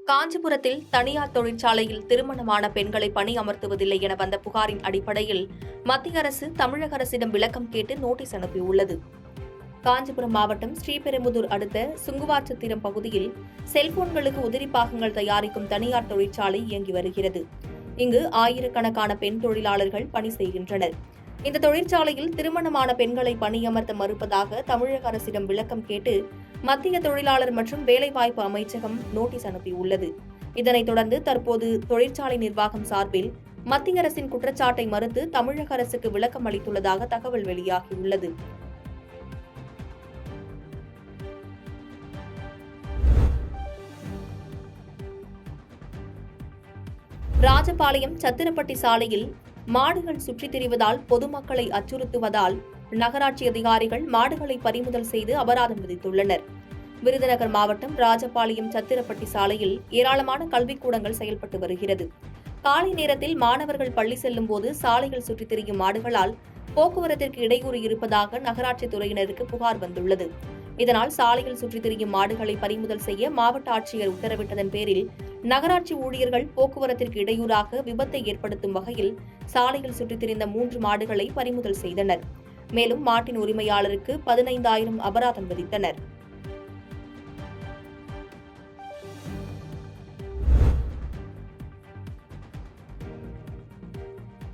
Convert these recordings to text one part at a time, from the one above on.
காஞ்சிபுரத்தில் தனியார் தொழிற்சாலையில் திருமணமான பெண்களை பணி அமர்த்துவதில்லை என வந்த புகாரின் அடிப்படையில் மத்திய அரசு தமிழக அரசிடம் விளக்கம் கேட்டு நோட்டீஸ் அனுப்பியுள்ளது. காஞ்சிபுரம் மாவட்டம் ஸ்ரீபெரும்புதூர் அடுத்த சுங்குவார்சத்திரம் பகுதியில் செல்போன்களுக்கு உதிரி பாகங்கள் தயாரிக்கும் தனியார் தொழிற்சாலை இயங்கி வருகிறது. இங்கு ஆயிரக்கணக்கான பெண் தொழிலாளர்கள் பணி செய்கின்றனர். இந்த தொழிற்சாலையில் திருமணமான பெண்களை பணியமர்த்த மறுப்பதாக தமிழக அரசிடம் விளக்கம் கேட்டு மத்திய தொழிலாளர் மற்றும் வேலைவாய்ப்பு அமைச்சகம் நோட்டீஸ் அனுப்பியுள்ளது. இதனைத் தொடர்ந்து தற்போது தொழிற்சாலை நிர்வாகம் சார்பில் மத்திய அரசின் குற்றச்சாட்டை மறுத்து தமிழக அரசுக்கு விளக்கம் அளித்துள்ளதாக தகவல் வெளியாகியுள்ளது. ராஜபாளையம் சத்திரப்பட்டி சாலையில் மாடுகள் சுற்றித் திரிவதால் பொதுமக்களை அச்சுறுத்துவதால் நகராட்சி அதிகாரிகள் மாடுகளை பறிமுதல் செய்து அபராதம் விதித்துள்ளனர். விருதுநகர் மாவட்டம் ராஜபாளையம் சத்திரப்பட்டி சாலையில் ஏராளமான கல்விக்கூடங்கள் செயல்பட்டு வருகிறது. காலை நேரத்தில் மாணவர்கள் பள்ளி செல்லும் போது சாலைகள் சுற்றித் திரியும் மாடுகளால் போக்குவரத்திற்கு இடையூறு இருப்பதாக நகராட்சி துறையினருக்கு புகார் வந்துள்ளது. இதனால் சாலையில் சுற்றித் திரியும் மாடுகளை பறிமுதல் செய்ய மாவட்ட ஆட்சியர் உத்தரவிட்டதன் பேரில் நகராட்சி ஊழியர்கள் போக்குவரத்திற்கு இடையூறாக விபத்தை ஏற்படுத்தும் வகையில் சாலையில் சுற்றித் திரிந்த 3 மாடுகளை பறிமுதல் செய்தனர். மேலும் மாட்டின் உரிமையாளருக்கு 15,000 அபராதம் விதித்தனர்.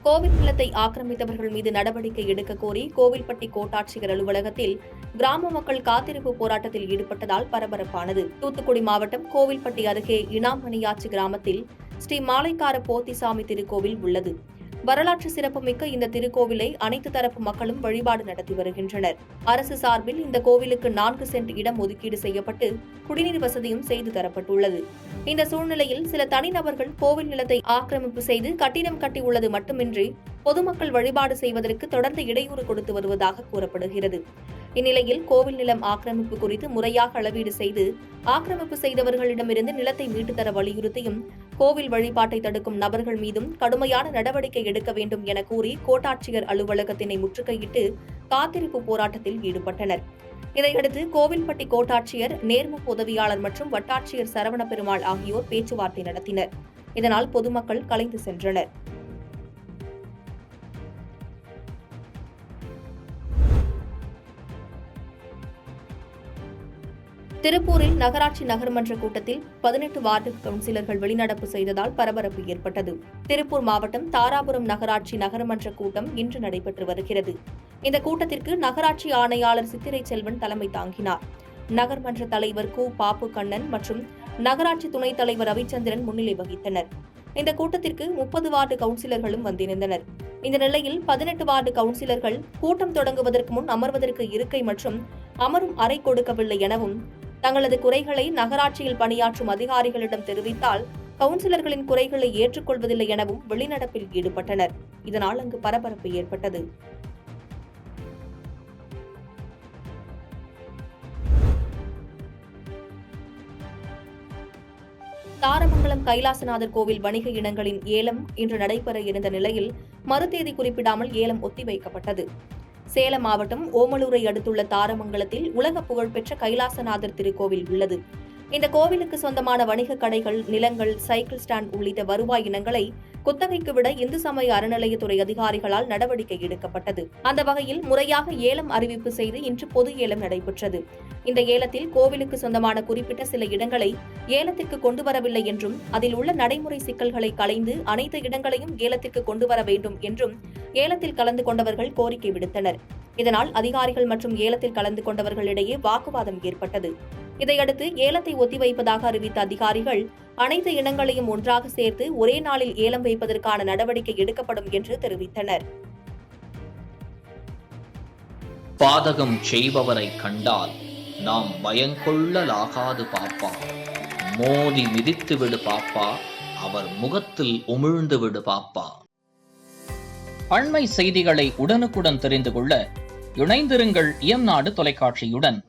கோவில் நிலத்தை ஆக்கிரமித்தவர்கள் மீது நடவடிக்கை எடுக்க கோரி கோவில்பட்டி கோட்டாட்சியர் அலுவலகத்தில் கிராம மக்கள் காத்திருப்பு போராட்டத்தில் ஈடுபட்டதால் பரபரப்பானது. தூத்துக்குடி மாவட்டம் கோவில்பட்டி அருகே இனாமணியாச்சி கிராமத்தில் ஸ்ரீ மாலைக்கார போத்திசாமி திருக்கோவில் உள்ளது. வரலாற்று சிறப்புமிக்க இந்த திருக்கோவிலை அனைத்து தரப்பு மக்களும் வழிபாடு நடத்தி வருகின்றனர். அரசு சார்பில் இந்த கோவிலுக்கு 4 சென்ட் இடம் ஒதுக்கீடு செய்யப்பட்டு குடிநீர் வசதியும் செய்து தரப்பட்டுள்ளது. இந்த சூழ்நிலையில் சில தனிநபர்கள் கோவில் நிலத்தை ஆக்கிரமிப்பு செய்து கட்டிடம் கட்டியுள்ளது மட்டுமின்றி பொதுமக்கள் வழிபாடு செய்வதற்கு தொடர்ந்து இடையூறு கொடுத்து வருவதாக கூறப்படுகிறது. இந்நிலையில் கோவில் நிலம் ஆக்கிரமிப்பு குறித்து முறையாக அளவீடு செய்து ஆக்கிரமிப்பு செய்தவர்களிடமிருந்து நிலத்தை மீட்டு தர வலியுறுத்தியும் கோவில் வழிபாட்டை தடுக்கும் நபர்கள் மீதும் கடுமையான நடவடிக்கை எடுக்க வேண்டும் என கூறி கோட்டாட்சியர் அலுவலகத்தினை முற்றுகையிட்டு காத்திருப்பு போராட்டத்தில் ஈடுபட்டனர். இதையடுத்து கோவில்பட்டி கோட்டாட்சியர், நேர்முக உதவியாளர் மற்றும் வட்டாட்சியர் சரவண பெருமாள் ஆகியோர் பேச்சுவார்த்தை நடத்தினர். இதனால் பொதுமக்கள் கலைந்து சென்றனர். திருப்பூரில் நகராட்சி நகர்மன்ற கூட்டத்தில் 18 வார்டு கவுன்சிலர்கள் வெளிநடப்பு செய்ததால் பரபரப்பு ஏற்பட்டது. திருப்பூர் மாவட்டம் தாராபுரம் நகராட்சி நகர்மன்ற கூட்டம் இன்று நடைபெற்று வருகிறது. இந்த கூட்டத்திற்கு நகராட்சி ஆணையாளர் சித்திரை செல்வன் தலைமை தாங்கினார். நகர்மன்ற தலைவர் கு. பாப்பு கண்ணன் மற்றும் நகராட்சி துணைத் தலைவர் ரவிச்சந்திரன் முன்னிலை வகித்தனர். இந்த கூட்டத்திற்கு 30 வார்டு கவுன்சிலர்களும் வந்திருந்தனர். இந்த நிலையில் 18 வார்டு கவுன்சிலர்கள் கூட்டம் தொடங்குவதற்கு முன் அமர்வதற்கு இருக்கை மற்றும் அமரும் அறை கொடுக்கவில்லை எனவும் தங்களது குறைகளை நகராட்சியில் பணியாற்றும் அதிகாரிகளிடம் தெரிவித்தால் கவுன்சிலர்களின் குறைகளை ஏற்றுக்கொள்வதில்லை எனவும் வெளிநடப்பில் ஈடுபட்டனர். இதனால் அங்கு பரபரப்பு ஏற்பட்டது. தாரமங்கலம் கைலாசநாதர் கோவில் வணிக இனங்களின் ஏலம் இன்று நடைபெற இருந்த நிலையில் மறுதேதி குறிப்பிடாமல் ஏலம் ஒத்திவைக்கப்பட்டது. சேலம் மாவட்டம் ஓமலூரை அடுத்துள்ள தாரமங்கலத்தில் உலக புகழ்பெற்ற கைலாசநாதர் திருக்கோவில் உள்ளது. இந்த கோவிலுக்கு சொந்தமான வணிக கடைகள், நிலங்கள், சைக்கிள் ஸ்டாண்ட் உள்ளிட்ட வருவாய் இனங்களை குத்தகைக்கு விட இந்து சமய அறநிலையத்துறை அதிகாரிகளால் நடவடிக்கை எடுக்கப்பட்டது. அந்த வகையில் முறையாக ஏலம் அறிவிப்பு செய்து இன்று பொது ஏலம் நடைபெற்றது. இந்த ஏலத்தில் கோவிலுக்கு சொந்தமான குறிப்பிட்ட சில இடங்களை ஏலத்திற்கு கொண்டு வரவில்லை என்றும் அதில் உள்ள நடைமுறை சிக்கல்களை களைந்து அனைத்து இடங்களையும் ஏலத்திற்கு கொண்டு வர வேண்டும் என்றும் ஏலத்தில் கலந்து கொண்டவர்கள் கோரிக்கை விடுத்தனர். இதனால் அதிகாரிகள் மற்றும் ஏலத்தில் கலந்து கொண்டவர்களிடையே வாக்குவாதம் ஏற்பட்டது. இதையடுத்து ஏலத்தை ஒத்திவைப்பதாக அறிவித்த அதிகாரிகள் அனைத்து இனங்களையும் ஒன்றாக சேர்த்து ஒரே நாளில் ஏலம் வைப்பதற்கான நடவடிக்கை எடுக்கப்படும் என்று தெரிவித்தனர். பாதகம் செய்பவரை கண்டால் நாம் பயங்கொள்ளலாகாது பாப்பா, மோதி மிதித்து விடு பாப்பா, அவர் முகத்தில் உமிழ்ந்து விடு பாப்பா. அண்மை செய்திகளை உடனுக்குடன் தெரிந்து கொள்ள இணைந்திருங்கள் இயம்நாடு தொலைக்காட்சியுடன்.